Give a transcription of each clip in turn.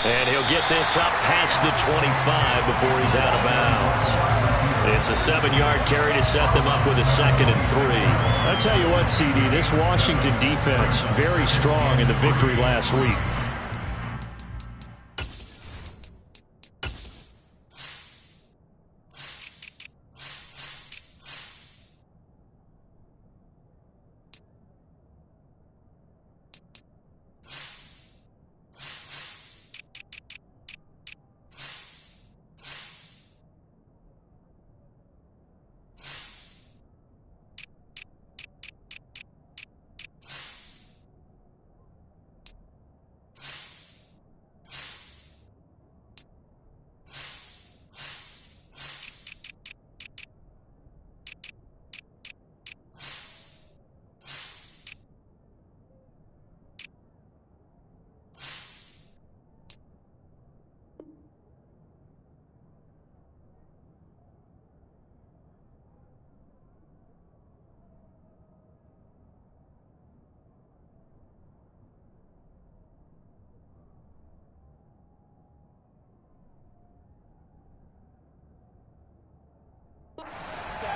And he'll get this up past the 25 before he's out of bounds. It's a 7-yard carry to set them up with a 2nd and 3. I'll tell you what, CD, this Washington defense, very strong in the victory last week.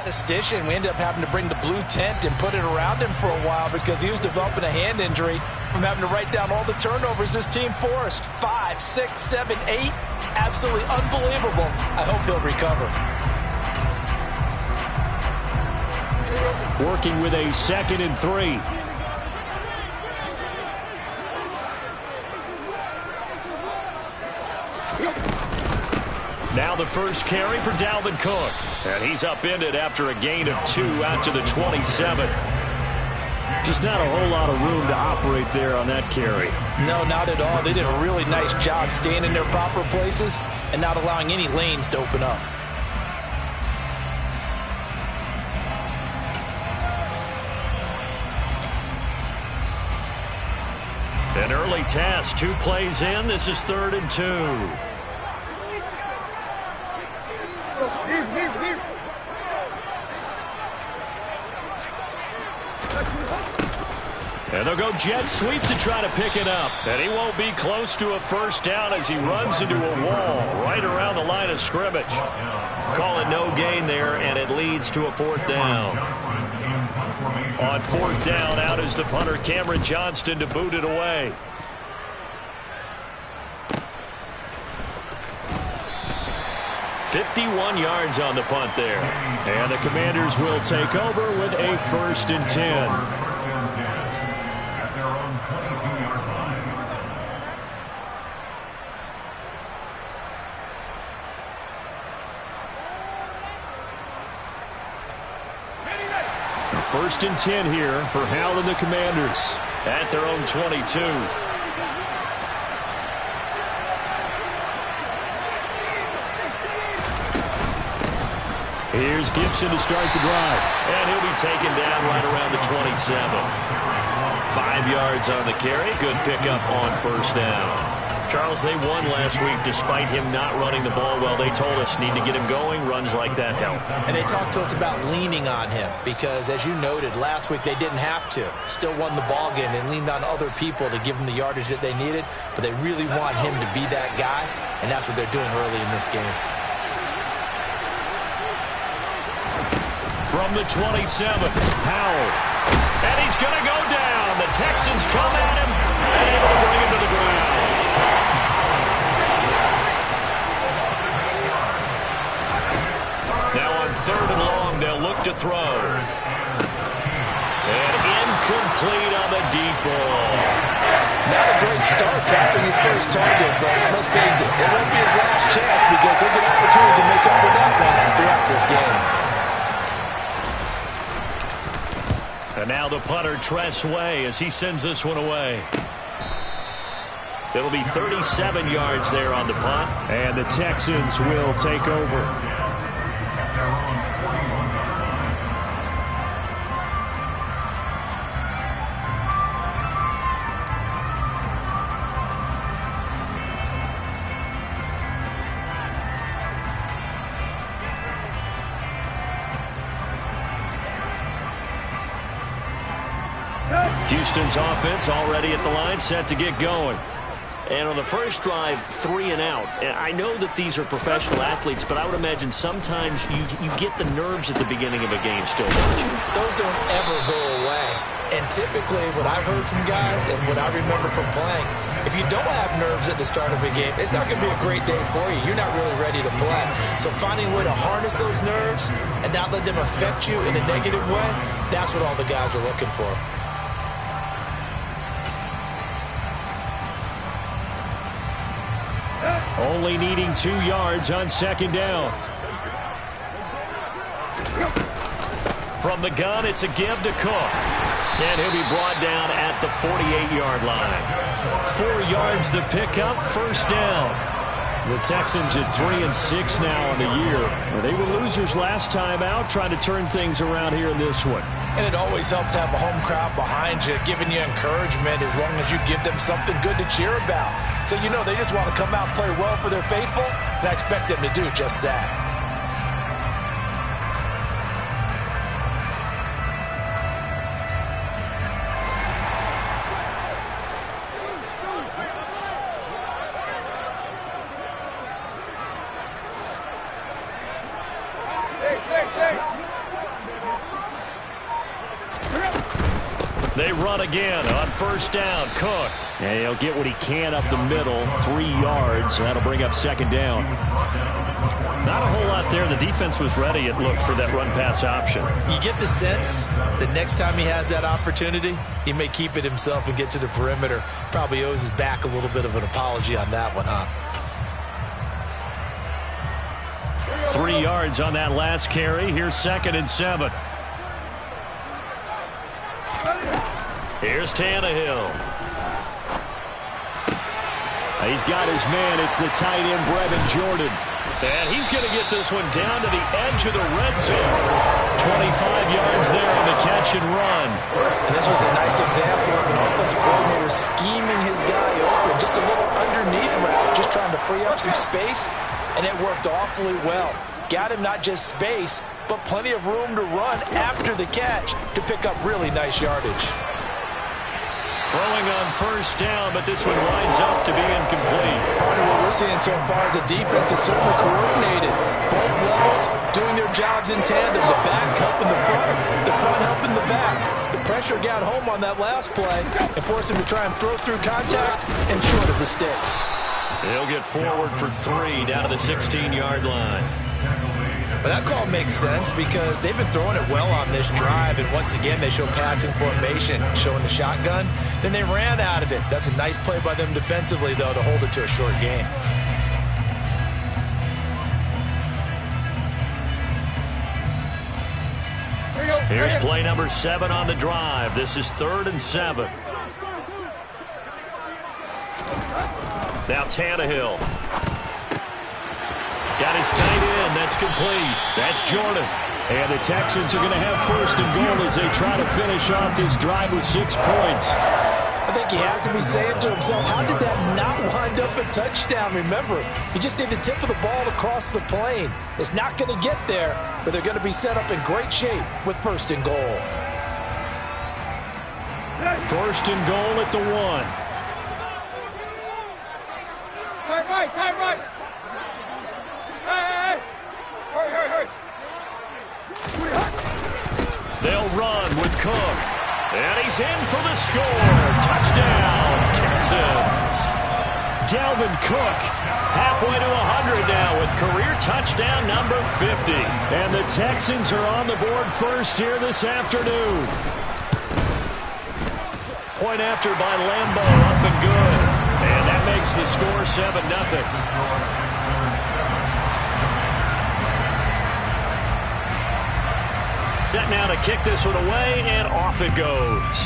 Statistician, we ended up having to bring the blue tent and put it around him for a while because he was developing a hand injury from having to write down all the turnovers this team forced. 5, 6, 7, 8. Absolutely unbelievable. I hope he'll recover. Working with a 2nd and 3. Now the first carry for Dalvin Cook. And he's upended after a gain of 2 out to the 27. Just not a whole lot of room to operate there on that carry. No, not at all. They did a really nice job staying in their proper places and not allowing any lanes to open up. An early task, 2 plays in. This is 3rd and 2. And they'll go jet sweep to try to pick it up. And he won't be close to a first down as he runs into a wall right around the line of scrimmage. Call it no gain there, and it leads to a 4th down. On 4th down, out is the punter, Cameron Johnston, to boot it away. "51 yards on the punt there. And the Commanders will take over with a 1st and 10. First and 10 here for Hal and the Commanders. At their own 22. Here's Gibson to start the drive. And he'll be taken down right around the 27. 5 yards on the carry. Good pickup on first down. Charles, they won last week despite him not running the ball well. They told us need to get him going. Runs like that help. And they talked to us about leaning on him because, as you noted, last week they didn't have to. Still won the ball game. They leaned on other people to give them the yardage that they needed, but they really want him to be that guy, and that's what they're doing early in this game. From the 27, Howell. And he's going to go down. The Texans come at him and able to bring him to the ground. Now on 3rd and long, they'll look to throw. And incomplete on the deep ball. Not a great start dropping his first target, but let's face it, it won't be his last chance because he'll get opportunities to make up for that one throughout this game. And now the punter, Tress Way, as he sends this one away. It'll be 37 yards there on the punt. And the Texans will take over. Houston's offense already at the line, set to get going. And on the first drive, 3 and out. And I know that these are professional athletes, but I would imagine sometimes you get the nerves at the beginning of a game still, don't you? Those don't ever go away. And typically what I've heard from guys and what I remember from playing, if you don't have nerves at the start of a game, it's not going to be a great day for you. You're not really ready to play. So finding a way to harness those nerves and not let them affect you in a negative way, that's what all the guys are looking for. Only needing 2 yards on second down. From the gun, it's a give to Cook. And he'll be brought down at the 48-yard line. 4 yards the pickup, first down. The Texans at 3-6 now on the year. They were losers last time out, trying to turn things around here in this one. And it always helps to have a home crowd behind you, giving you encouragement as long as you give them something good to cheer about. So you know they just want to come out and play well for their faithful, and I expect them to do just that. They run again on first down. Cook. And he'll get what he can up the middle, 3 yards. That'll bring up second down. Not a whole lot there. The defense was ready, it looked, for that run-pass option. You get the sense that next time he has that opportunity, he may keep it himself and get to the perimeter. Probably owes his back a little bit of an apology on that one, huh? 3 yards on that last carry. Here's 2nd and 7. Here's Tannehill. He's got his man. It's the tight end, Brevin Jordan. And he's going to get this one down to the edge of the red zone. 25 yards there on the catch and run. And this was a nice example of an offensive coordinator scheming his guy open. Just a little underneath route, just trying to free up some space. And it worked awfully well. Got him not just space, but plenty of room to run after the catch to pick up really nice yardage. Throwing on first down, but this one winds up to be incomplete. Part of what we're seeing so far is the defense is certainly coordinated. Both levels doing their jobs in tandem. The back helping the front helping the back. The pressure got home on that last play and forced him to try and throw through contact and short of the sticks. He'll get forward for 3 down to the 16-yard line. But that call makes sense because they've been throwing it well on this drive, and once again they show passing formation, showing the shotgun. Then they ran out of it. That's a nice play by them defensively, though, to hold it to a short game. Here's play number 7 on the drive. This is 3rd and 7. Now Tannehill. Got his tight end. That's complete. That's Jordan. And the Texans are going to have 1st and goal as they try to finish off this drive with 6 points. I think he has to be saying to himself, how did that not wind up a touchdown? Remember, he just did the tip of the ball across the plane. It's not going to get there, but they're going to be set up in great shape with 1st and goal. 1st and goal at the 1. Time right. Hey. Hurry. They'll run with Cook. And he's in for the score. Touchdown, Texans. Dalvin Cook Halfway to 100 now with career touchdown number 50. And the Texans are on the board first here this afternoon. Point after by Lambeau, up and good. And that makes the score 7-0. Set now to kick this one away, and off it goes.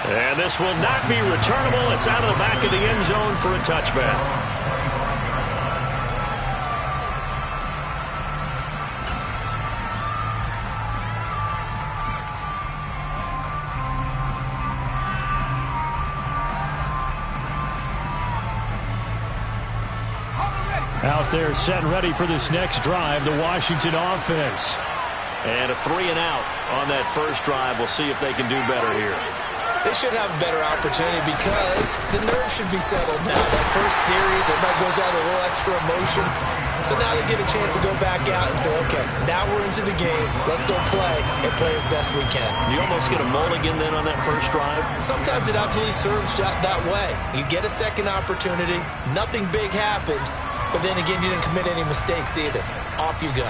And this will not be returnable. It's out of the back of the end zone for a touchback. Out there set and ready for this next drive, the Washington offense. And a 3 and out on that first drive. We'll see if they can do better here. They should have a better opportunity because the nerves should be settled now. That first series, everybody goes out with a little extra emotion. So now they get a chance to go back out and say, okay, now we're into the game. Let's go play and play as best we can. You almost get a mulligan then on that first drive? Sometimes it absolutely serves that way. You get a second opportunity. Nothing big happened. But then again, you didn't commit any mistakes either. Off you go.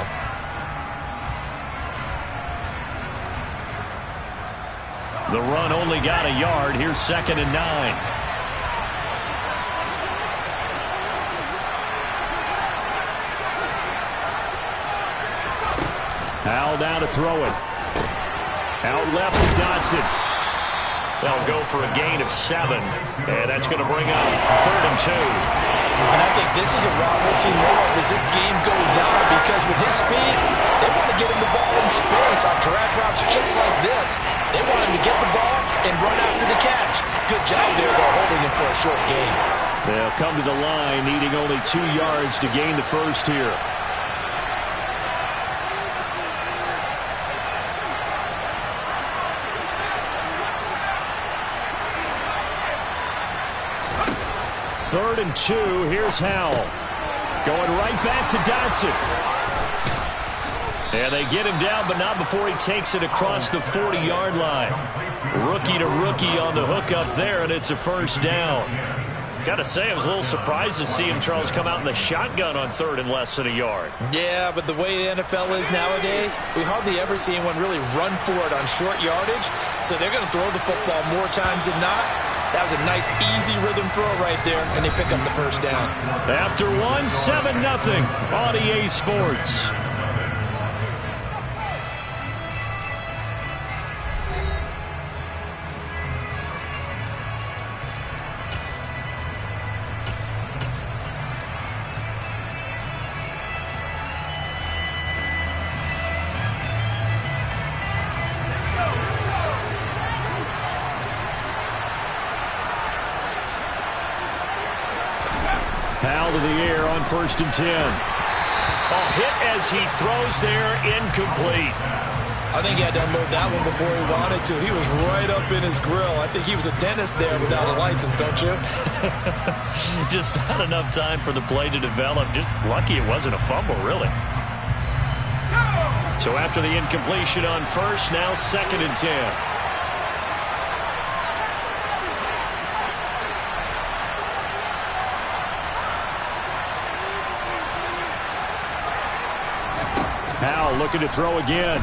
The run only got a yard. Here's 2nd and 9. Howell down to throw it. Out left to Dotson. They'll go for a gain of 7. And that's going to bring up 3rd and 2. And I think this is a route we'll see more of as this game goes on, because with his speed, they want to get him the ball in space on drag routes just like this. They want him to get the ball and run after the catch. Good job there, though, holding him for a short gain. They'll come to the line, needing only 2 yards to gain the first here. Third and 2. Here's Howell. Going right back to Dotson. And they get him down, but not before he takes it across the 40-yard line. Rookie to rookie on the hook up there, and it's a first down. Got to say, I was a little surprised to see him, Charles, come out in the shotgun on 3rd and less than a yard. Yeah, but the way the NFL is nowadays, we hardly ever see anyone really run for it on short yardage. So they're going to throw the football more times than not. That was a nice, easy rhythm throw right there, and they pick up the first down. After 1, 7-0 on EA Sports. Howell to the air on 1st and 10. A hit as he throws there, incomplete. I think he had to unload that one before he wanted to. He was right up in his grill. I think he was a dentist there without a license, don't you? Just not enough time for the play to develop. Just lucky it wasn't a fumble, really. So after the incompletion on 1st, now 2nd and 10. Howell looking to throw again.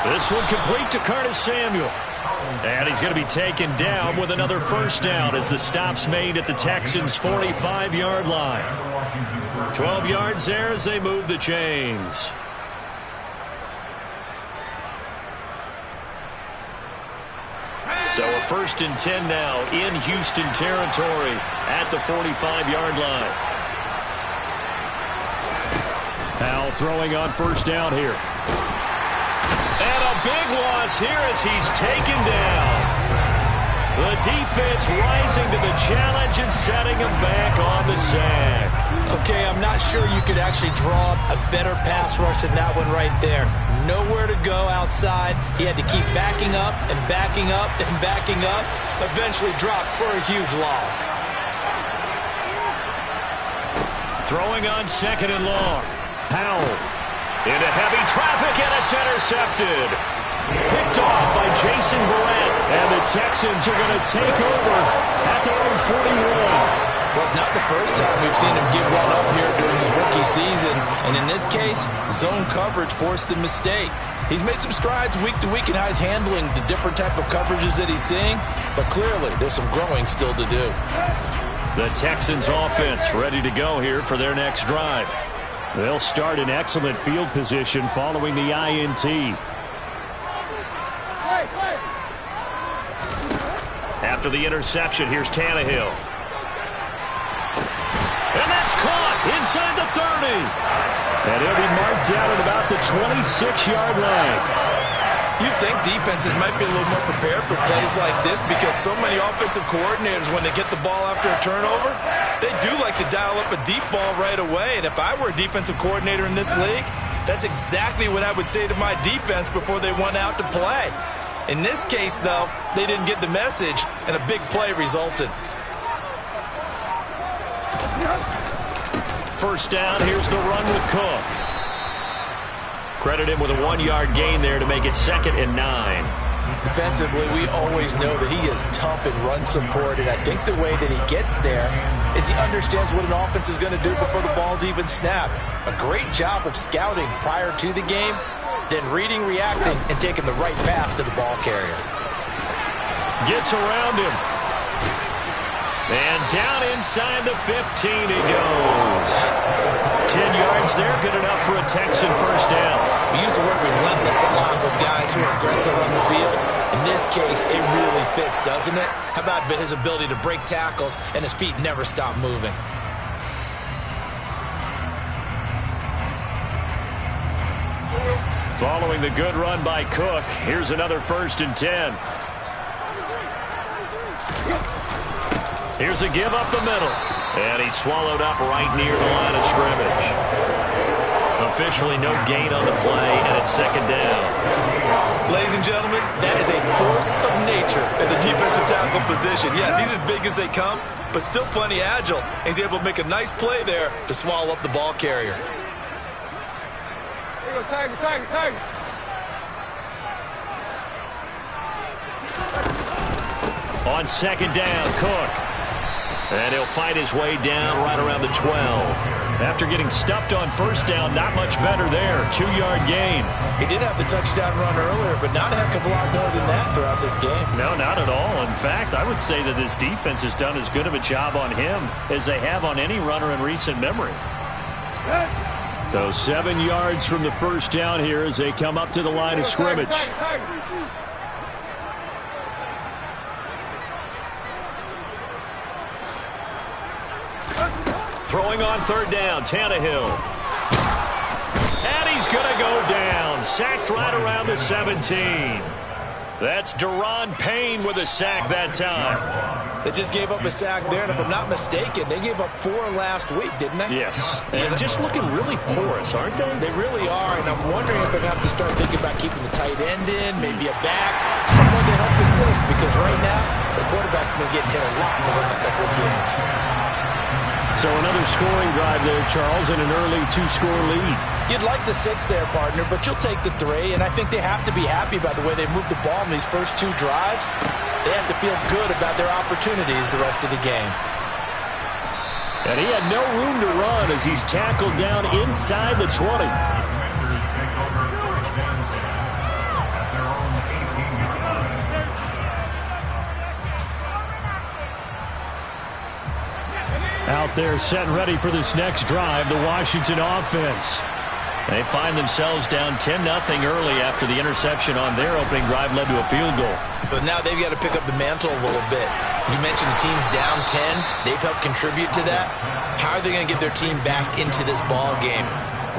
This one complete to Curtis Samuel. And he's going to be taken down with another first down as the stop's made at the Texans' 45-yard line. 12 yards there as they move the chains. So a 1st and 10 now in Houston territory at the 45-yard line. Howell throwing on first down here. And a big loss here as he's taken down. The defense rising to the challenge and setting him back on the sack. Okay, I'm not sure you could actually draw a better pass rush than that one right there. Nowhere to go outside. He had to keep backing up and backing up and backing up. Eventually dropped for a huge loss. Throwing on 2nd and long. Howell into heavy traffic, and it's intercepted. Picked off by Jason Verrett, and the Texans are going to take over at their own 41. Well, it's not the first time we've seen him give one up here during his rookie season, and in this case, zone coverage forced the mistake. He's made some strides week to week in how he's handling the different type of coverages that he's seeing, but clearly there's some growing still to do. The Texans offense ready to go here for their next drive. They'll start in excellent field position following the INT. After the interception, here's Tannehill. And that's caught inside the 30. And he'll be marked down at about the 26-yard line. You'd think defenses might be a little more prepared for plays like this because so many offensive coordinators, when they get the ball after a turnover, they do like to dial up a deep ball right away. And if I were a defensive coordinator in this league, that's exactly what I would say to my defense before they went out to play. In this case, though, they didn't get the message, and a big play resulted. First down, here's the run with Cook. Credit him with a 1-yard gain there to make it 2nd and 9. Defensively, we always know that he is tough in run support, and I think the way that he gets there is he understands what an offense is going to do before the ball's even snapped. A great job of scouting prior to the game, then reading, reacting, and taking the right path to the ball carrier. Gets around him. And down inside the 15 he goes. 10 yards there, good enough for a Texan first down. We use the word relentless a lot with guys who are aggressive on the field. In this case, it really fits, doesn't it? How about his ability to break tackles and his feet never stop moving? Following the good run by Cook, here's another 1st and 10. Here's a give up the middle. And he's swallowed up right near the line of scrimmage. Officially no gain on the play, and it's 2nd down. Ladies and gentlemen, that is a force of nature at the defensive tackle position. Yes, he's as big as they come, but still plenty agile. He's able to make a nice play there to swallow up the ball carrier. Here you go, Tiger, Tiger, Tiger. On 2nd down, Cook. And he'll fight his way down right around the 12. After getting stuffed on 1st down, not much better there. 2-yard gain. He did have the touchdown run earlier, but not a heck of a lot more than that throughout this game. No, not at all. In fact, I would say that this defense has done as good of a job on him as they have on any runner in recent memory. So 7 yards from the 1st down here as they come up to the line of scrimmage. Throwing on 3rd down, Tannehill. And he's going to go down. Sacked right around the 17. That's Daron Payne with a sack that time. They just gave up a sack there, and if I'm not mistaken, they gave up 4 last week, didn't they? Yes. And just looking really porous, aren't they? They really are, and I'm wondering if they're going to have to start thinking about keeping the tight end in, maybe a back, someone to help assist, because right now, the quarterback's been getting hit a lot in the last couple of games. So another scoring drive there, Charles, and an early 2-score lead. You'd like the 6 there, partner, but you'll take the 3, and I think they have to be happy by the way they moved the ball in these first 2 drives. They have to feel good about their opportunities the rest of the game. And he had no room to run as he's tackled down inside the 20. Out there set and ready for this next drive, the Washington offense. They find themselves down 10-0 early after the interception on their opening drive led to a field goal. So now they've got to pick up the mantle a little bit. You mentioned the team's down 10. They've helped contribute to that. How are they going to get their team back into this ball game?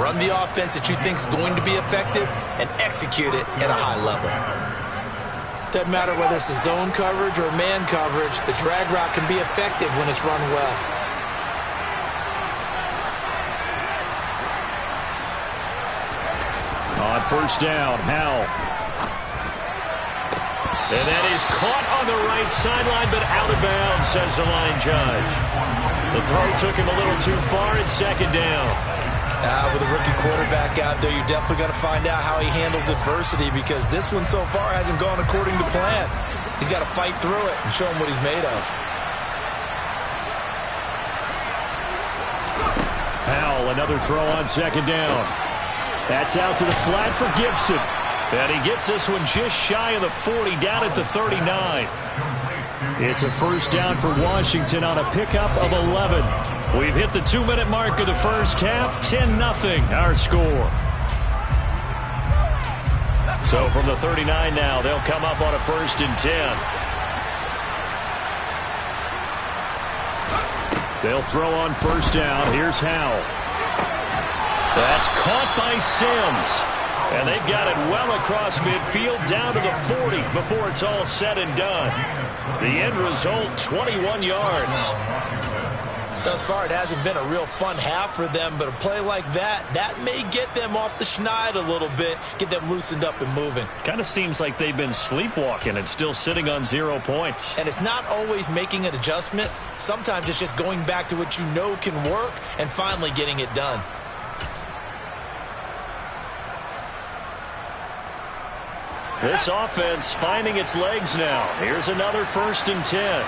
Run the offense that you think is going to be effective and execute it at a high level. Doesn't matter whether it's a zone coverage or man coverage, the drag route can be effective when it's run well. On 1st down, Howell. And that is caught on the right sideline, but out of bounds, says the line judge. The throw took him a little too far. It's 2nd down. With a rookie quarterback out there, you're definitely going to find out how he handles adversity, because this one so far hasn't gone according to plan. He's got to fight through it and show him what he's made of. Howell, another throw on 2nd down. That's out to the flat for Gibson. And he gets this one just shy of the 40, down at the 39. It's a 1st down for Washington on a pickup of 11. We've hit the 2-minute mark of the first half. 10-0 our score. So from the 39 now, they'll come up on a 1st and 10. They'll throw on 1st down. Here's Howell. That's caught by Sims. And they've got it well across midfield down to the 40 before it's all said and done. The end result, 21 yards. Thus far, it hasn't been a real fun half for them, but a play like that may get them off the schneid a little bit, get them loosened up and moving. Kind of seems like they've been sleepwalking and still sitting on 0 points. And it's not always making an adjustment. Sometimes it's just going back to what you know can work and finally getting it done. This offense finding its legs now. Here's another 1st and 10.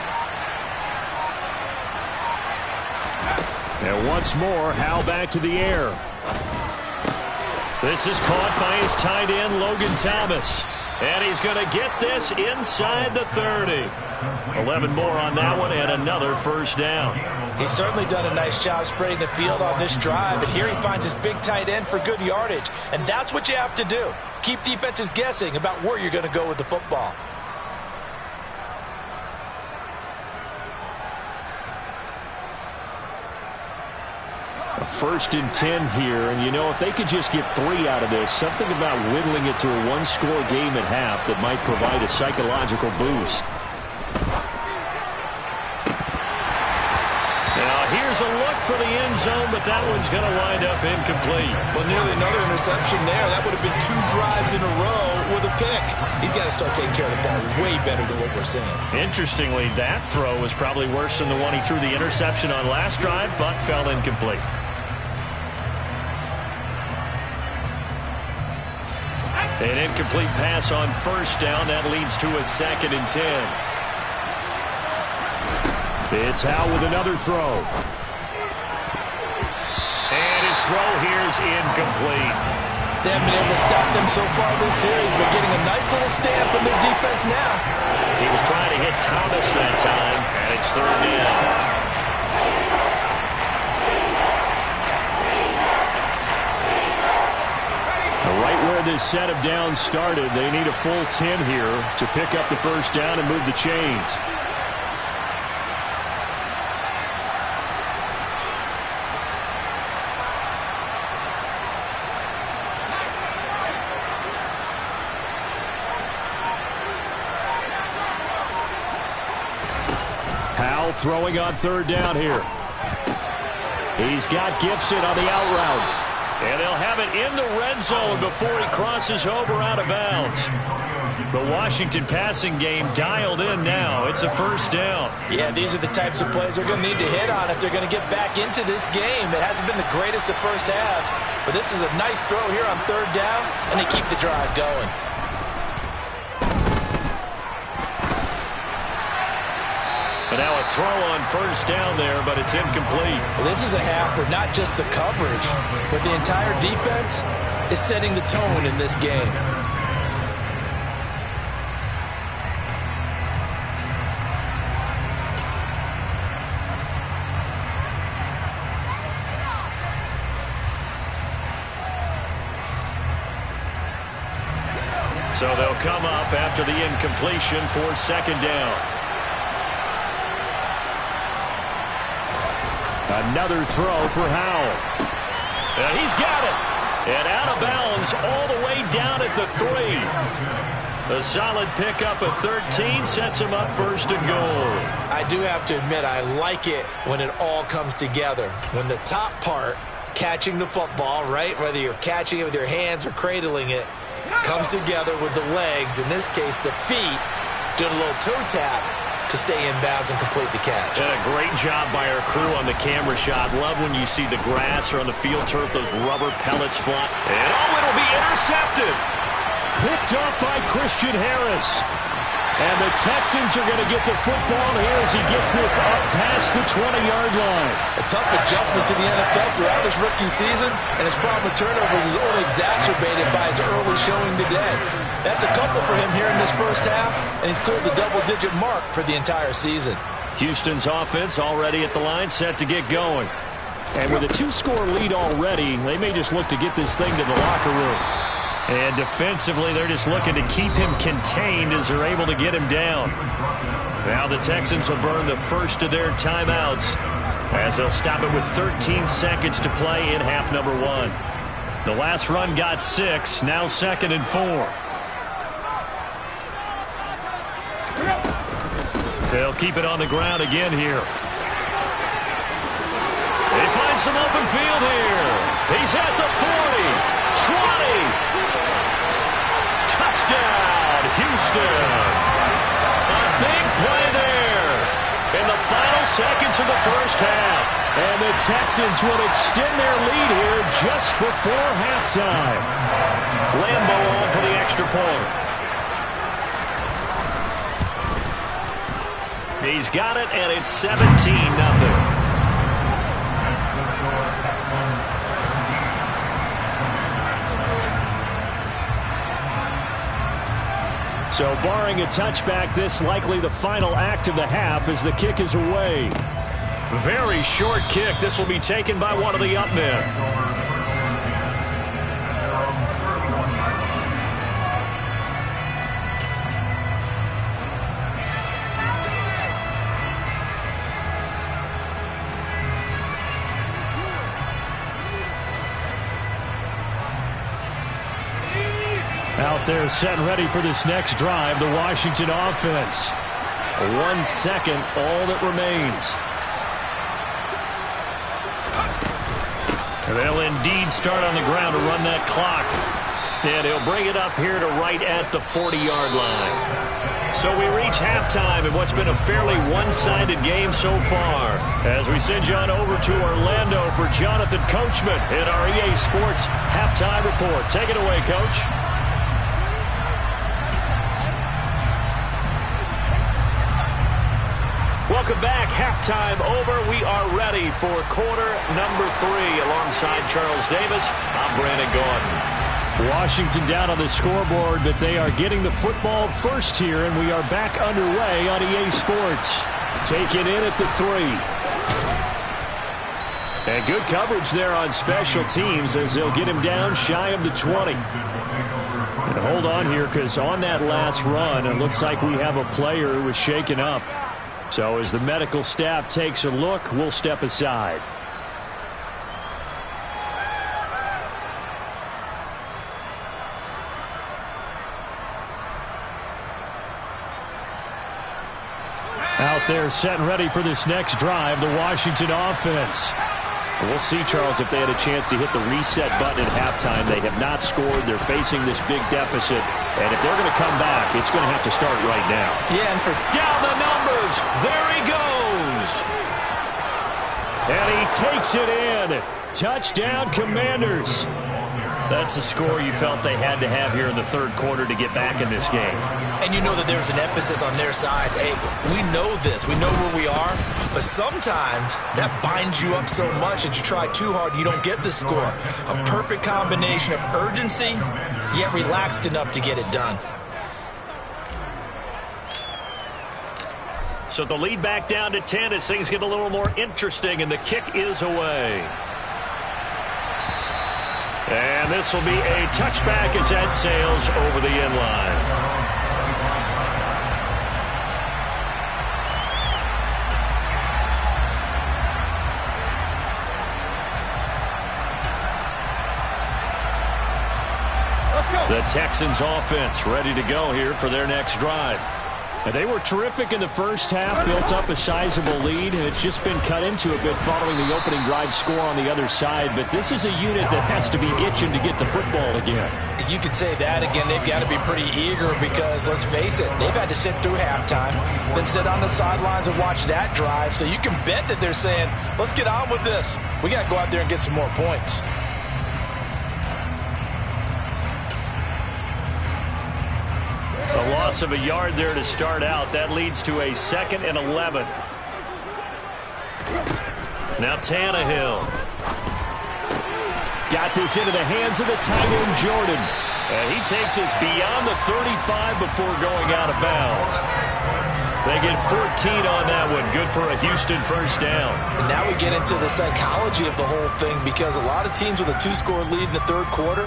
And once more, Howell back to the air. This is caught by his tight end, Logan Thomas. And he's going to get this inside the 30. 11 more on that one and another 1st down. He's certainly done a nice job spreading the field on this drive, and here he finds his big tight end for good yardage. And that's what you have to do. Keep defenses guessing about where you're going to go with the football. A 1st and 10 here, and you know, if they could just get 3 out of this, something about whittling it to a 1-score game at half that might provide a psychological boost. Now here's a look for the end zone, but that one's going to wind up incomplete. Well, nearly another interception there. That would have been 2 drives in a row with a pick. He's got to start taking care of the ball way better than what we're seeing. Interestingly, that throw was probably worse than the one he threw the interception on last drive, but fell incomplete. An incomplete pass on 1st down. That leads to a 2nd and 10. It's Howell with another throw. And his throw here is incomplete. They haven't been able to stop them so far this series, but getting a nice little stand from their defense now. He was trying to hit Thomas that time, and it's 3rd down. Right where this set of downs started, they need a full 10 here to pick up the 1st down and move the chains. Howell throwing on 3rd down here. He's got Gibson on the out route. And they'll have it in the red zone before he crosses over out of bounds. The Washington passing game dialed in now. It's a 1st down. Yeah, these are the types of plays they're going to need to hit on if they're going to get back into this game. It hasn't been the greatest of first halves, but this is a nice throw here on 3rd down, and they keep the drive going. And now a throw on 1st down there, but it's incomplete. Well, this is a half where not just the coverage, but the entire defense is setting the tone in this game. So they'll come up after the incompletion for 2nd down. Another throw for Howell. And he's got it. And out of bounds all the way down at the 3. A solid pickup of 13 sets him up 1st and goal. I do have to admit, I like it when it all comes together. When the top part, catching the football, right, whether you're catching it with your hands or cradling it, comes together with the legs, in this case the feet, doing a little toe tap to stay in bounds and complete the catch. And a great job by our crew on the camera shot. Love when you see the grass or on the field turf, those rubber pellets fly. And it'll be intercepted. Picked up by Christian Harris. And the Texans are going to get the football here as he gets this up past the 20-yard line. A tough adjustment to the NFL throughout his rookie season, and his problem with turnovers is only exacerbated by his early showing today. That's a couple for him here in this 1st half, and he's cleared the double-digit mark for the entire season. Houston's offense already at the line, set to get going. And with a 2-score lead already, they may just look to get this thing to the locker room. And defensively, they're just looking to keep him contained as they're able to get him down. Now the Texans will burn the first of their timeouts as they'll stop it with 13 seconds to play in half number 1. The last run got 6, now 2nd and 4. They'll keep it on the ground again here. some open field here. He's at the 40, 20. Touchdown, Houston. A big play there in the final seconds of the first half. And the Texans would extend their lead here just before halftime. Lambo on for the extra point. He's got it, and it's 17-0. So barring a touchback, this likely the final act of the half as the kick is away. Very short kick. This will be taken by one of the up men. Out there set and ready for this next drive, the Washington offense. 1 second, all that remains. They'll indeed start on the ground to run that clock. And he'll bring it up here to right at the 40-yard line. So we reach halftime in what's been a fairly one-sided game so far. As we send you on over to Orlando for Jonathan Coachman in our EA Sports Halftime Report. Take it away, Coach. Welcome back. Halftime over. We are ready for quarter number 3. Alongside Charles Davis, I'm Brandon Gordon. Washington down on the scoreboard, but they are getting the football first here, and we are back underway on EA Sports. Taken in at the 3. And good coverage there on special teams as they'll get him down shy of the 20. And hold on here, because on that last run, it looks like we have a player who was shaken up. So as the medical staff takes a look, we'll step aside. Out there set and ready for this next drive, the Washington offense. We'll see, Charles, if they had a chance to hit the reset button at halftime. They have not scored. They're facing this big deficit. And if they're going to come back, it's going to have to start right now. Yeah, and for down the numbers. There he goes. And he takes it in. Touchdown, Commanders. That's a score you felt they had to have here in the third quarter to get back in this game. And you know that there's an emphasis on their side. Hey, we know this. We know where we are. But sometimes that binds you up so much that you try too hard, you don't get the score. A perfect combination of urgency, yet relaxed enough to get it done. So the lead back down to 10 as things get a little more interesting, and the kick is away. And this will be a touchback as that sails over the end line. The Texans offense ready to go here for their next drive. And they were terrific in the first half, built up a sizable lead, and it's just been cut into a bit following the opening drive score on the other side. But this is a unit that has to be itching to get the football again. You could say that again. They've got to be pretty eager because, let's face it, they've had to sit through halftime, then sit on the sidelines and watch that drive. So you can bet that they're saying, let's get on with this. We got to go out there and get some more points. A loss of a yard there to start out. That leads to a 2nd and 11. Now Tannehill. Got this into the hands of the tight end, Jordan. And he takes us beyond the 35 before going out of bounds. They get 14 on that one. Good for a Houston first down. And now we get into the psychology of the whole thing because a lot of teams with a 2-score lead in the third quarter,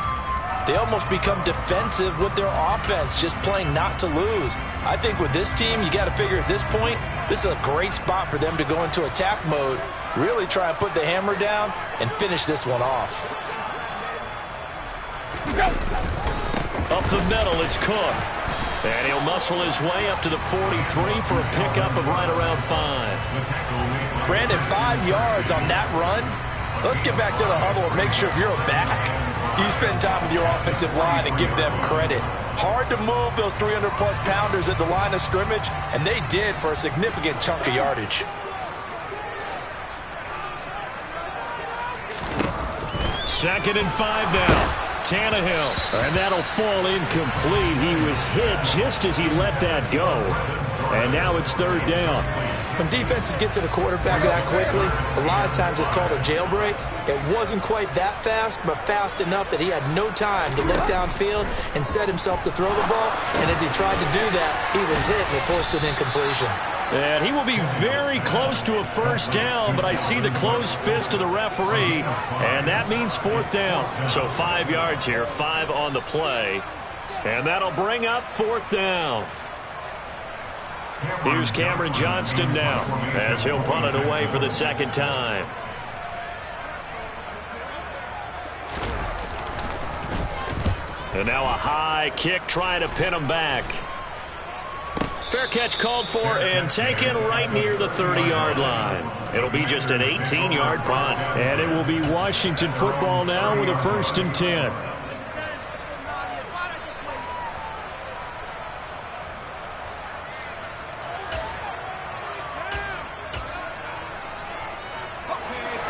they almost become defensive with their offense, just playing not to lose. I think with this team, you got to figure at this point, this is a great spot for them to go into attack mode, really try and put the hammer down and finish this one off. Up the middle, it's Cook. And he'll muscle his way up to the 43 for a pickup of right around 5. Brandon, 5 yards on that run. Let's get back to the huddle and make sure if you're a back, you spend time with your offensive line and give them credit. Hard to move those 300-plus pounders at the line of scrimmage, and they did for a significant chunk of yardage. Second and 5 now. Tannehill. And that'll fall incomplete. He was hit just as he let that go. And now it's third down. When defenses get to the quarterback that quickly, a lot of times it's called a jailbreak. It wasn't quite that fast, but fast enough that he had no time to look downfield and set himself to throw the ball. And as he tried to do that, he was hit and it forced an incompletion. And he will be very close to a first down, but I see the closed fist of the referee, and that means fourth down. So 5 yards here, 5 on the play, and that'll bring up fourth down. Here's Cameron Johnston now as he'll punt it away for the second time. And now a high kick trying to pin him back. Fair catch called for and taken right near the 30-yard line. It'll be just an 18-yard punt. And it will be Washington football now with a 1st and 10.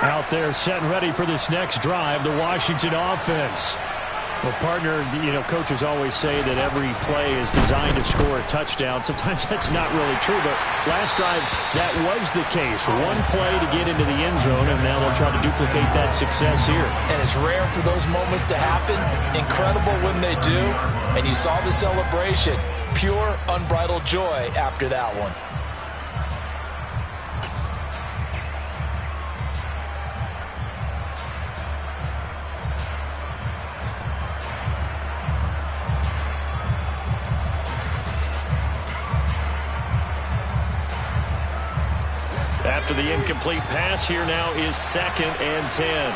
Out there set and ready for this next drive, the Washington offense. Well, partner, coaches always say that every play is designed to score a touchdown. Sometimes that's not really true, but last drive, that was the case. One play to get into the end zone, and now they'll try to duplicate that success here. And it's rare for those moments to happen. Incredible when they do. And you saw the celebration. Pure, unbridled joy after that one. After the incomplete pass, here now is 2nd and 10.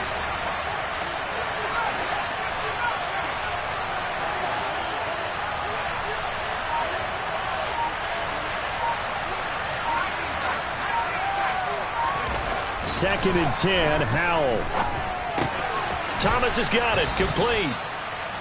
Second and 10, Howell. Thomas has got it, complete.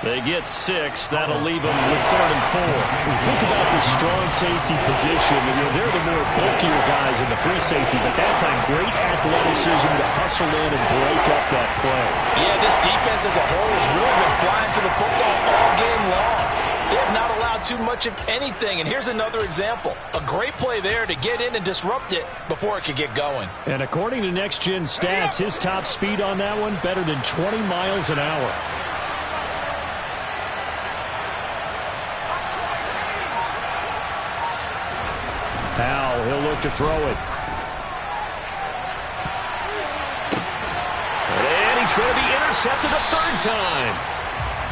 They get 6. That'll leave them with 3rd and 4. When you think about the strong safety position, they're the more bulkier guys in the free safety, but that's a great athleticism to hustle in and break up that play. Yeah, this defense as a whole has really been flying to the football all game long. They have not allowed too much of anything, and here's another example. A great play there to get in and disrupt it before it could get going. And according to Next Gen Stats, his top speed on that one, better than 20 miles an hour. Howell, he'll look to throw it. And he's going to be intercepted a 3rd time.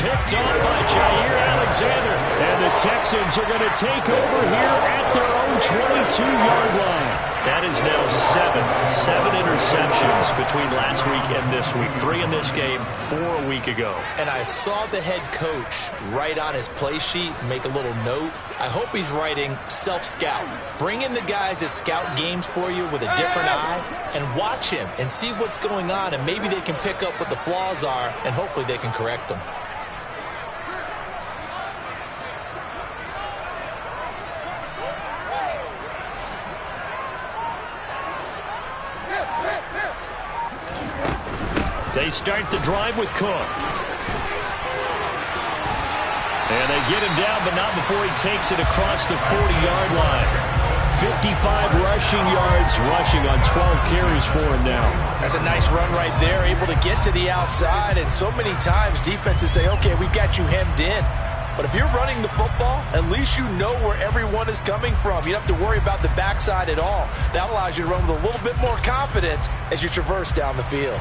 Picked on by Jair Alexander. And the Texans are going to take over here at their own 22-yard line. That is now 7 interceptions between last week and this week. 3 in this game, 4 a week ago. And I saw the head coach write on his play sheet, make a little note. I hope he's writing self-scout. Bring in the guys that scout games for you with a different eye and watch him and see what's going on, and maybe they can pick up what the flaws are, and hopefully they can correct them. They start the drive with Cook. And they get him down, but not before he takes it across the 40-yard line. 55 rushing yards, rushing on 12 carries for him now. That's a nice run right there, able to get to the outside. And so many times defenses say, okay, we've got you hemmed in. But if you're running the football, at least you know where everyone is coming from. You don't have to worry about the backside at all. That allows you to run with a little bit more confidence as you traverse down the field.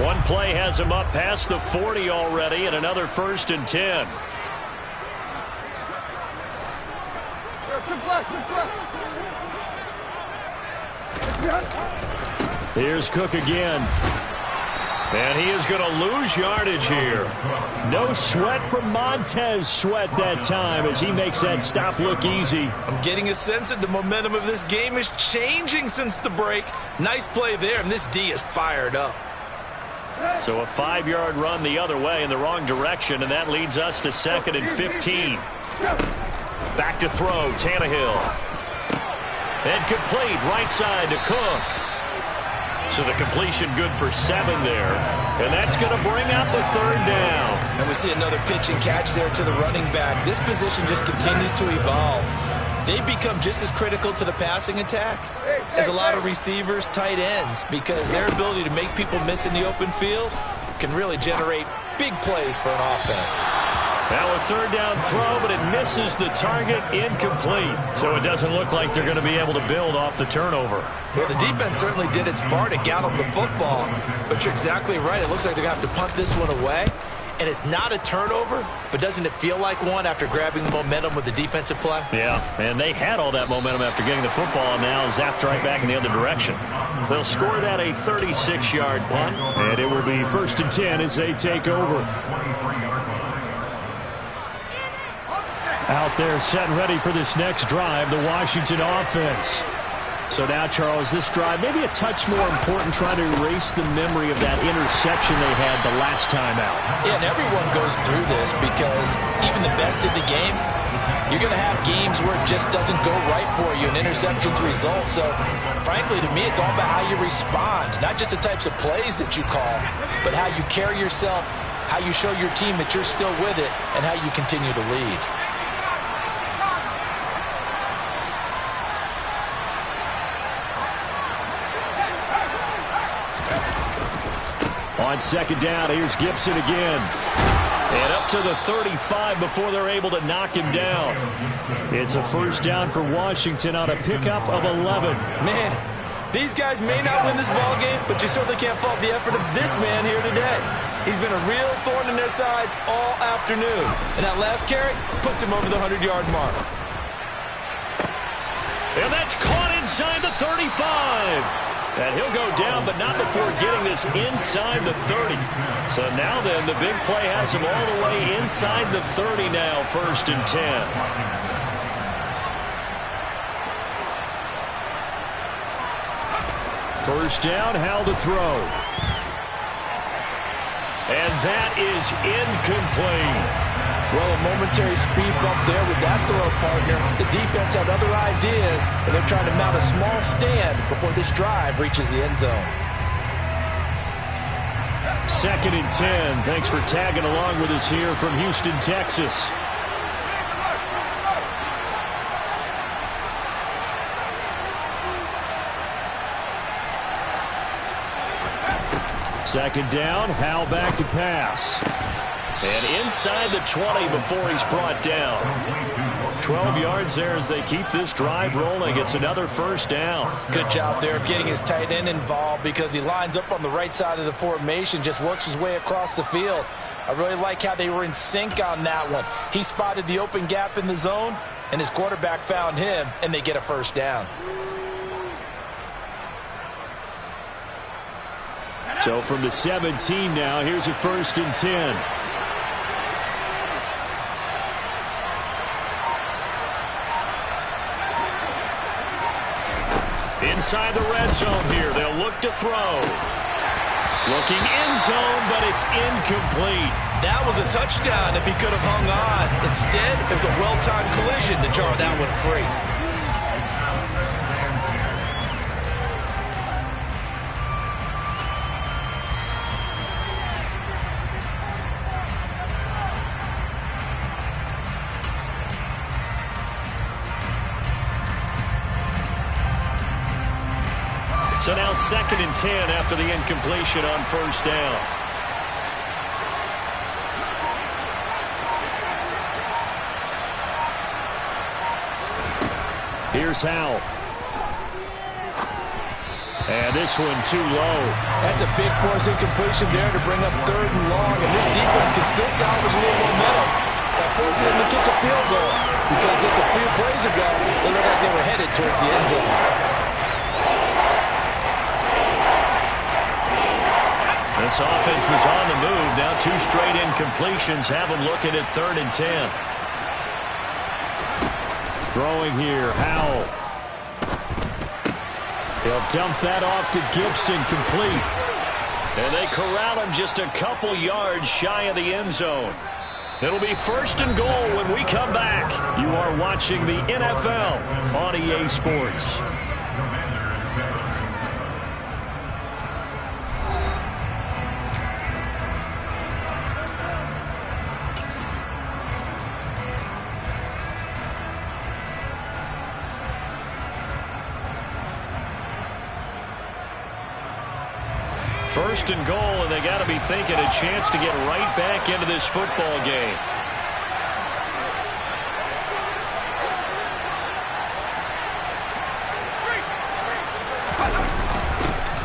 One play has him up past the 40 already, and another 1st and 10. Here's Cook again. And he is going to lose yardage here. No sweat from Montez Sweat that time as he makes that stop look easy. I'm getting a sense that the momentum of this game is changing since the break. Nice play there, and this D is fired up. So a 5-yard run the other way in the wrong direction, and that leads us to 2nd and 15. Back to throw, Tannehill. And complete, right side to Cook. So the completion good for 7 there. And that's going to bring out the 3rd down. And we see another pitch and catch there to the running back. This position just continues to evolve. They become just as critical to the passing attack as a lot of receivers, tight ends, because their ability to make people miss in the open field can really generate big plays for an offense. Now a 3rd down throw, but it misses the target, incomplete. So it doesn't look like they're going to be able to build off the turnover. Well, the defense certainly did its part to gallop the football, but you're exactly right. It looks like they're going to have to punt this one away. And it's not a turnover, but doesn't it feel like one after grabbing the momentum with the defensive play? Yeah, and they had all that momentum after getting the football, and now zapped right back in the other direction. They'll score that a 36-yard punt. And it will be 1st and 10 as they take over. Out there set and ready for this next drive, the Washington offense. So now, Charles, this drive maybe a touch more important, trying to erase the memory of that interception they had the last time out. Yeah, and everyone goes through this because even the best in the game, you're going to have games where it just doesn't go right for you, and interceptions result. So, frankly, to me, it's all about how you respond, not just the types of plays that you call, but how you carry yourself, how you show your team that you're still with it, and how you continue to lead. On 2nd down, here's Gibson again. And up to the 35 before they're able to knock him down. It's a 1st down for Washington on a pickup of 11. Man, these guys may not win this ball game, but you certainly can't fault the effort of this man here today. He's been a real thorn in their sides all afternoon. And that last carry puts him over the 100-yard mark. And that's caught inside the 35. And he'll go down, but not before getting this inside the 30. So now then, the big play has him all the way inside the 30 now, 1st and 10. 1st down, Howell to throw. And that is incomplete. Well, a momentary speed bump there with that throw, partner. The defense had other ideas, and they're trying to mount a small stand before this drive reaches the end zone. 2nd and 10. Thanks for tagging along with us here from Houston, Texas. Second down, Howell back to pass. And inside the 20 before he's brought down. 12 yards there as they keep this drive rolling. It's another 1st down. Good job there of getting his tight end involved because he lines up on the right side of the formation, just works his way across the field. I really like how they were in sync on that one. He spotted the open gap in the zone, and his quarterback found him, and they get a 1st down. So from the 17 now, here's a 1st and 10. Inside the red zone here. They'll look to throw. Looking end zone, but it's incomplete. That was a touchdown if he could have hung on. Instead, it was a well-timed collision to jar that one free. So now 2nd and 10 after the incompletion on 1st down. Here's Howell. And this one too low. That's a big force incompletion there to bring up 3rd and long. And this defense can still salvage a little momentum by forcing them to kick a field goal. Because just a few plays ago, they looked like they were headed towards the end zone. This offense was on the move. Now 2 straight incompletions have them looking at 3rd and 10. Throwing here, Howell. He'll dump that off to Gibson, complete. And they corral him just a couple yards shy of the end zone. It'll be 1st and goal when we come back. You are watching the NFL on EA Sports. First and goal, and they got to be thinking a chance to get right back into this football game.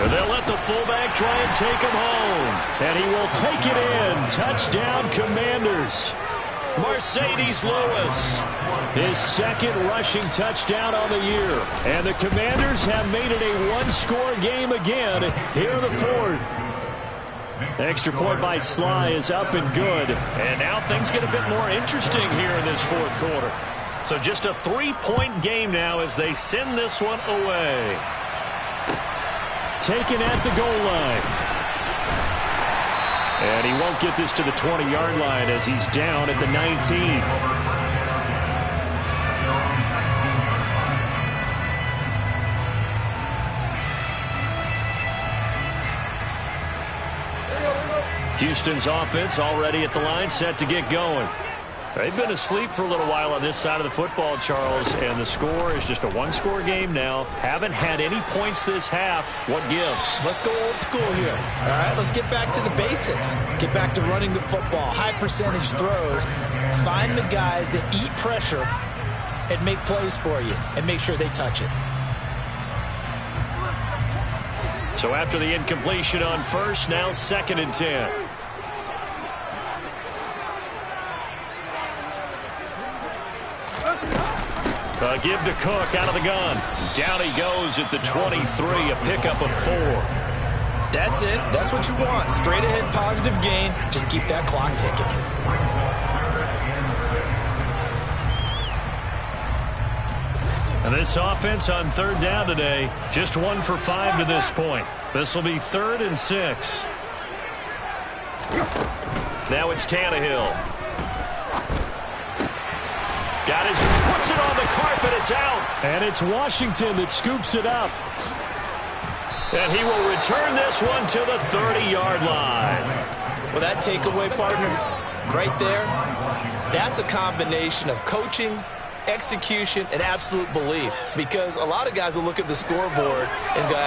And they'll let the fullback try and take him home. And he will take it in. Touchdown, Commanders. Mercedes Lewis, his 2nd rushing touchdown on the year. And the Commanders have made it a one-score game again here in the 4th. Extra point by Sly is up and good. And now things get a bit more interesting here in this 4th quarter. So just a 3-point game now as they send this one away. Taken at the goal line. And he won't get this to the 20-yard line as he's down at the 19. Houston's offense already at the line, set to get going. They've been asleep for a little while on this side of the football, Charles, and the score is just a one-score game now. Haven't had any points this half. What gives? Let's go old school here. All right, let's get back to the basics. Get back to running the football, high percentage throws. Find the guys that eat pressure and make plays for you and make sure they touch it. So after the incompletion on first, now 2nd and 10. Give to Cook out of the gun. Down he goes at the 23, a pickup of 4. That's it. That's what you want. Straight ahead positive gain. Just keep that clock ticking. And this offense on 3rd down today, just 1 for 5 to this point. This will be 3rd and 6. Now it's Tannehill. Puts it on the carpet, it's out. And it's Washington that scoops it up. And he will return this one to the 30-yard line. Well, that takeaway, partner, right there, that's a combination of coaching, execution, and absolute belief. Because a lot of guys will look at the scoreboard and go,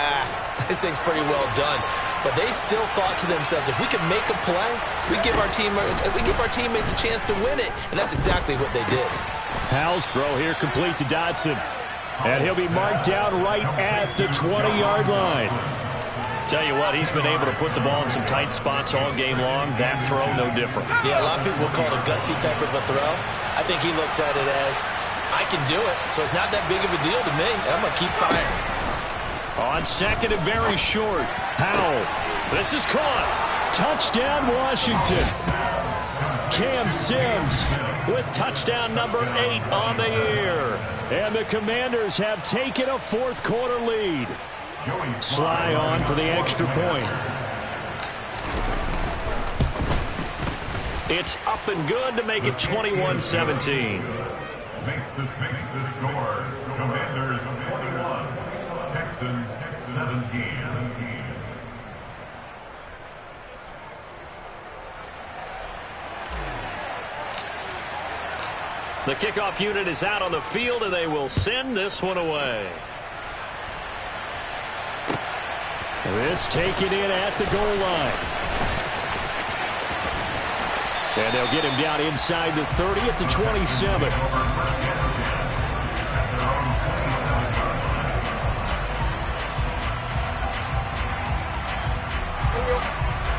this thing's pretty well done. But they still thought to themselves, if we can make a play, we give our teammates a chance to win it. And that's exactly what they did. Powell's throw here complete to Dotson. And he'll be marked down right at the 20-yard line. Tell you what, he's been able to put the ball in some tight spots all game long. That throw, no different. Yeah, a lot of people will call it a gutsy type of a throw. I think he looks at it as, I can do it, so it's not that big of a deal to me, and I'm going to keep firing. On 2nd and very short, Powell. This is caught. Touchdown, Washington. Cam Sims with touchdown number 8 on the year. And the Commanders have taken a 4th quarter lead. Sly on for the extra point. It's up and good to make it 21-17. Makes the score. Commanders 21, Texans 17. The kickoff unit is out on the field, and they will send this one away. This taken in at the goal line. And they'll get him down inside the 30 at the 27.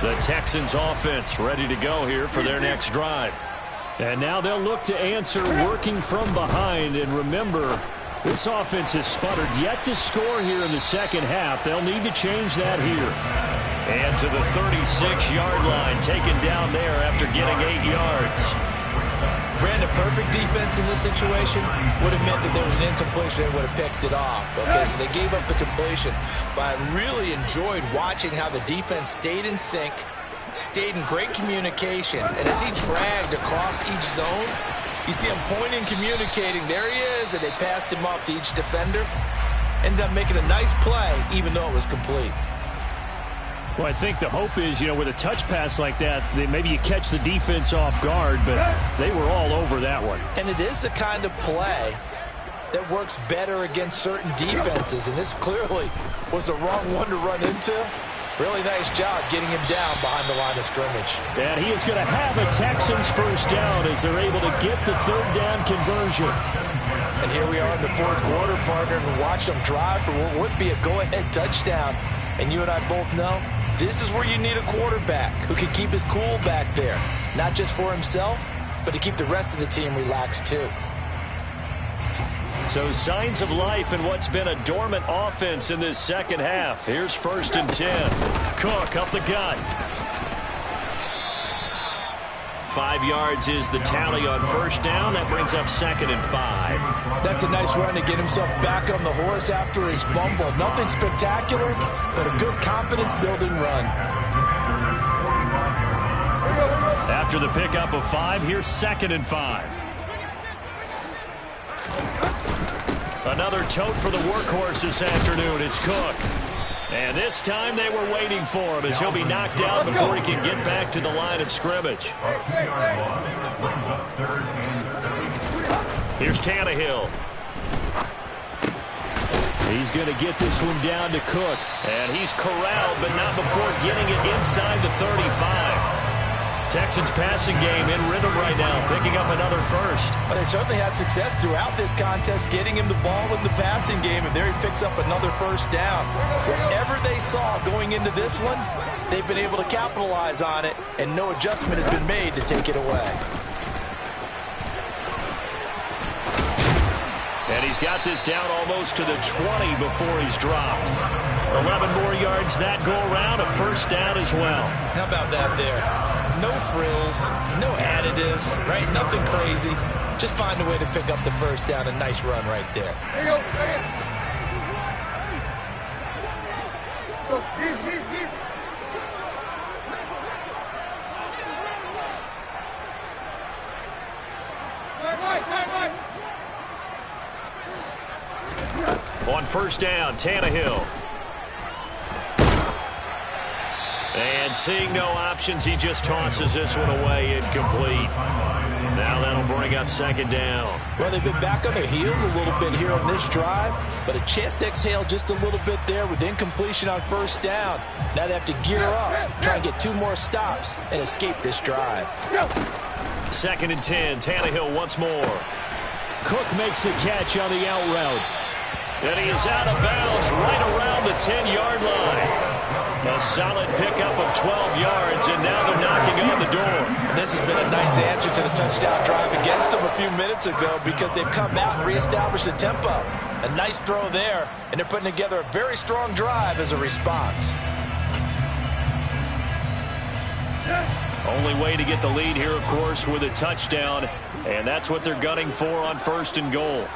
The Texans offense ready to go here for their next drive. And now they'll look to answer working from behind. And remember, this offense has sputtered yet to score here in the second half. They'll need to change that here. And to the 36-yard line, taken down there after getting 8 yards. Brandon, perfect defense in this situation would have meant that there was an incompletion and would have picked it off. Okay, so they gave up the completion. But I really enjoyed watching how the defense stayed in sync, stayed in great communication. And as he dragged across each zone, you see him pointing, communicating. There he is, and they passed him off to each defender. Ended up making a nice play, even though it was complete. Well, I think the hope is, with a touch pass like that, maybe you catch the defense off guard, but they were all over that one. And it is the kind of play that works better against certain defenses, and this clearly was the wrong one to run into. Really nice job getting him down behind the line of scrimmage. And he is going to have a Texans first down as they're able to get the third down conversion. And here we are in the fourth quarter, partner, and watch them drive for what would be a go-ahead touchdown. And you and I both know this is where you need a quarterback who can keep his cool back there. Not just for himself, but to keep the rest of the team relaxed too. So signs of life in what's been a dormant offense in this second half. Here's 1st and 10. Cook up the gut. 5 yards is the tally on first down. That brings up 2nd and 5. That's a nice run to get himself back on the horse after his fumble. Nothing spectacular, but a good confidence-building run. After the pickup of 5, here's 2nd and 5. Another tote for the workhorse this afternoon. It's Cook. And this time they were waiting for him as he'll be knocked down before he can get back to the line of scrimmage. Here's Tannehill. He's going to get this one down to Cook. And he's corralled, but not before getting it inside the 35. Texans passing game in rhythm right now, picking up another first. But they certainly had success throughout this contest, getting him the ball in the passing game, and there he picks up another first down. Whatever they saw going into this one, they've been able to capitalize on it, and no adjustment has been made to take it away. And he's got this down almost to the 20 before he's dropped. 11 more yards that go around, a first down as well. How about that there? No frills, no additives, right? Nothing crazy. Just find a way to pick up the first down. A nice run right there. There you go. On first down, Tannehill. And seeing no options, he just tosses this one away, incomplete. Now that'll bring up 2nd down. Well, they've been back on their heels a little bit here on this drive, but a chance to exhale just a little bit there with incompletion on first down. Now they have to gear up, try and get 2 more stops, and escape this drive. 2nd and 10, Tannehill once more. Cook makes the catch on the out route. And he is out of bounds right around the 10-yard line. A solid pickup of 12 yards, and now they're knocking on the door. This has been a nice answer to the touchdown drive against them a few minutes ago because they've come out and reestablished the tempo. A nice throw there, and they're putting together a very strong drive as a response. Only way to get the lead here, of course, with a touchdown, and that's what they're gunning for on 1st and goal.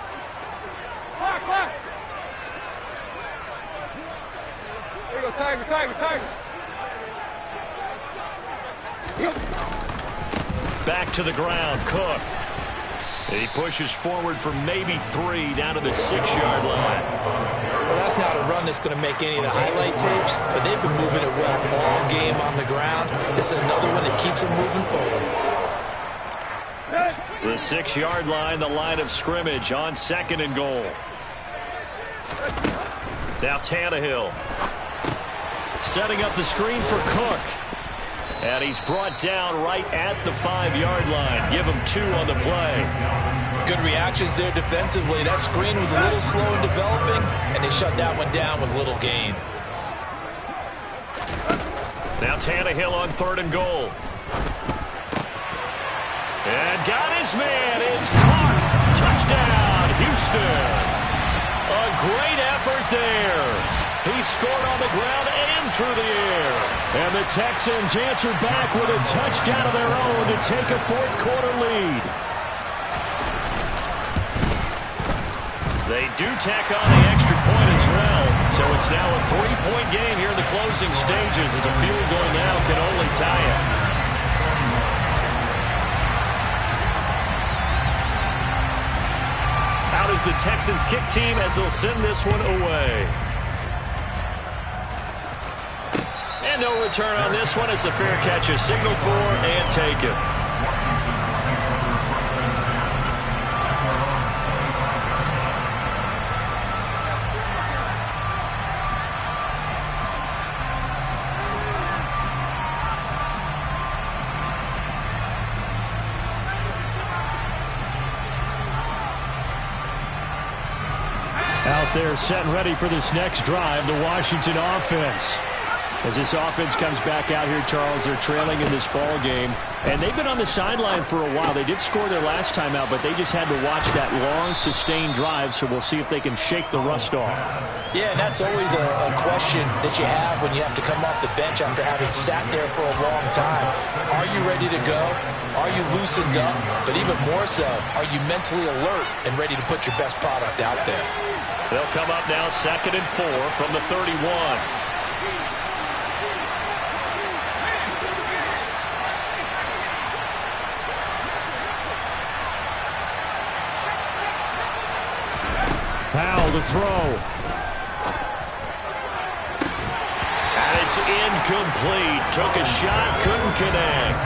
Tiger. Back to the ground, Cook. He pushes forward for maybe 3 down to the 6-yard line. Well, that's not a run that's going to make any of the highlight tapes, but they've been moving it well all game on the ground. This is another one that keeps them moving forward. The 6-yard line, the line of scrimmage on 2nd and goal. Now Tannehill. Setting up the screen for Cook. And he's brought down right at the 5-yard line. Give him 2 on the play. Good reactions there defensively. That screen was a little slow in developing, and they shut that one down with little gain. Now Tannehill on 3rd and goal. And got his man. It's caught. Touchdown, Houston. A great effort there. He scored on the ground and through the air. And the Texans answer back with a touchdown of their own to take a 4th quarter lead. They do tack on the extra point as well. So it's now a 3-point game here in the closing stages as a field goal now can only tie it. Out is the Texans kick team as they'll send this one away. And no return on this one as the fair catch is signaled for and taken. Out there set and ready for this next drive, the Washington offense. As this offense comes back out here, Charles, they're trailing in this ball game. And they've been on the sideline for a while. They did score their last time out, but they just had to watch that long, sustained drive, so we'll see if they can shake the rust off. Yeah, and that's always a question that you have when you have to come off the bench after having sat there for a long time. Are you ready to go? Are you loosened up? But even more so, are you mentally alert and ready to put your best product out there? They'll come up now 2nd and 4 from the 31. Powell to throw. And it's incomplete. Took a shot, couldn't connect.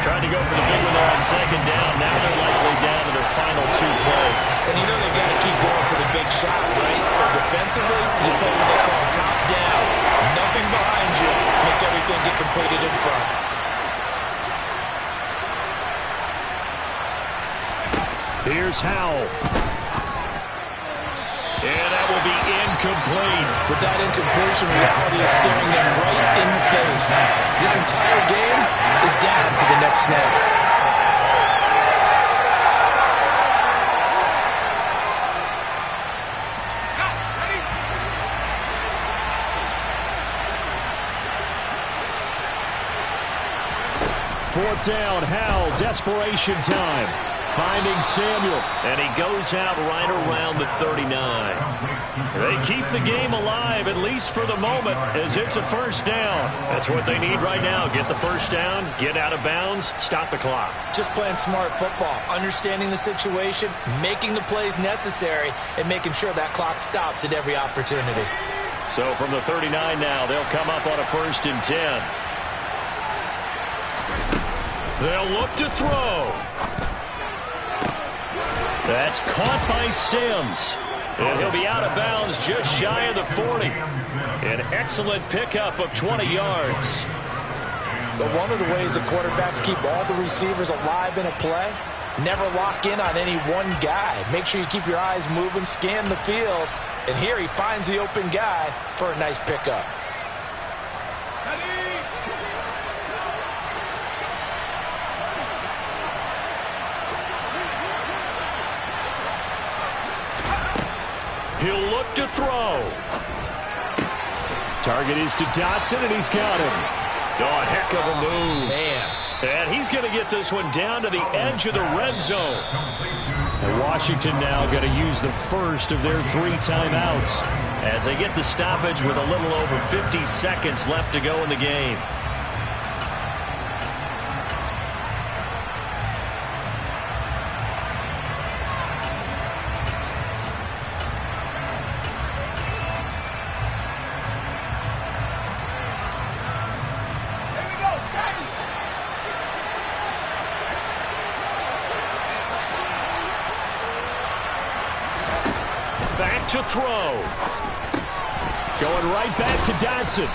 Tried to go for the big one there on 2nd down. Now they're likely down to their final 2 plays. And you know they've got to keep going for the big shot, right? So defensively, you play what they call top down. Nothing behind you. Make everything get completed in front. Here's Howell. And that will be incomplete. With that incompletion, reality is staring them right in the face. This entire game is down to the next snap. Fourth down, Howell, desperation time. Finding Samuel. And he goes out right around the 39. They keep the game alive, at least for the moment, as it's a first down. That's what they need right now. Get the first down, get out of bounds, stop the clock. Just playing smart football, understanding the situation, making the plays necessary, and making sure that clock stops at every opportunity. So from the 39 now, they'll come up on a 1st and 10. They'll look to throw. That's caught by Sims. And he'll be out of bounds just shy of the 40. An excellent pickup of 20 yards. But one of the ways the quarterbacks keep all the receivers alive in a play, never lock in on any one guy. Make sure you keep your eyes moving, scan the field. And here he finds the open guy for a nice pickup. He'll look to throw. Target is to Dotson, and he's got him. Oh, a heck of a move. Man. And he's going to get this one down to the edge of the red zone. And Washington now going to use the first of their 3 timeouts. As they get the stoppage with a little over 50 seconds left to go in the game. Back to throw. Going right back to Dotson.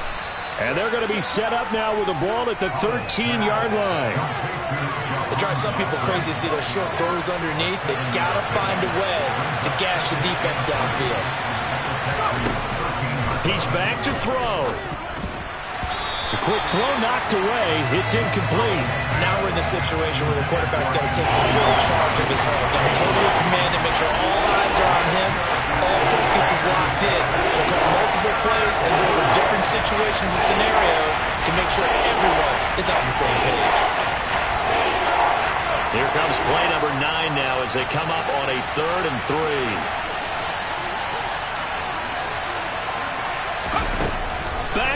And they're going to be set up now with the ball at the 13-yard line. It drives some people crazy to see those short throws underneath. They got to find a way to gash the defense downfield. He's back to throw. The quick throw knocked away. It's incomplete. Now we're in the situation where the quarterback's got to take full charge of his huddle. Got to totally command and make sure all eyes are on him. All focus is locked in. They'll call multiple plays and go over different situations and scenarios to make sure everyone is on the same page. Here comes play number 9 now as they come up on a 3rd and 3.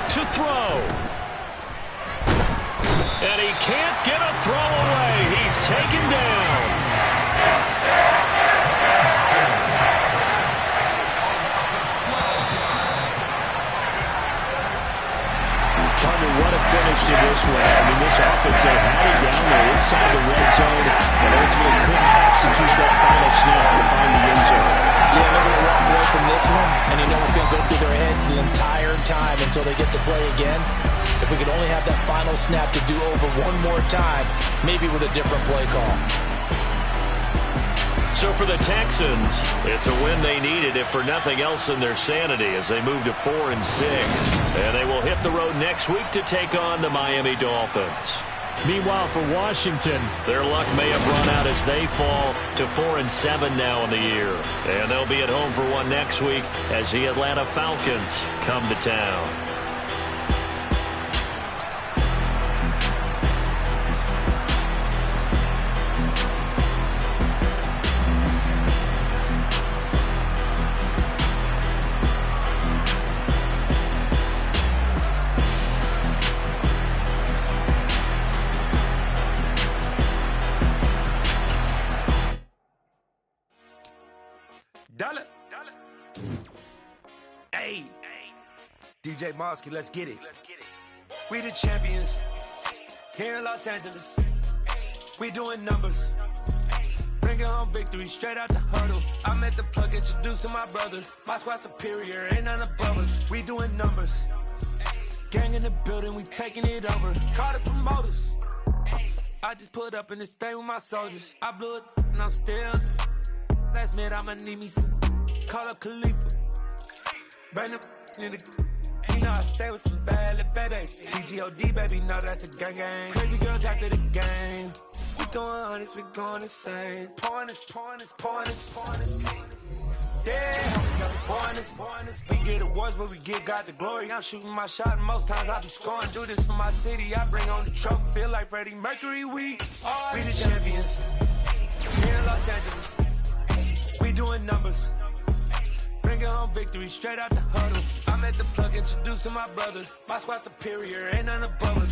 to throw. And he can't get a throw away. He's taken down. What a finish to this one. I mean, this offense, they had it down there inside the red zone and ultimately couldn't execute that final snap to find the end zone. Yeah, they're going to walk away from this one, and you know it's going to go through their heads the entire time until they get to play again. If we could only have that final snap to do over one more time, maybe with a different play call. So for the Texans, it's a win they needed, if for nothing else in their sanity, as they move to 4-6. And they will hit the road next week to take on the Miami Dolphins. Meanwhile, for Washington, their luck may have run out as they fall to 4-7 now in the year. And they'll be at home for one next week as the Atlanta Falcons come to town. DJ Mosky, let's get it. We the champions here in Los Angeles. We doing numbers. Bringing home victory straight out the huddle. I'm at the plug, introduced to my brother. My squad superior, ain't none above us. We doing numbers. Gang in the building, we taking it over. Call the promoters. I just put up in this thing with my soldiers. I blew it and I'm still. Last minute I'ma need me some. Call up Khalifa. Bring the in the. You know I stay with some bad little babies. TGOD, baby, know that's a gang gang. Crazy girls after the game. We going honest, we going insane. Pouring this. Yeah, pouring this. We get awards, but we give God the glory. I'm shooting my shot, and most times I be scoring. Do this for my city, I bring on the trophy. Feel like Freddie Mercury, we the champions. Here in Los Angeles, we doing numbers. Bringing home victory straight out the huddle. I'm at the plug, introduced to my brother. My squad superior, ain't none above us.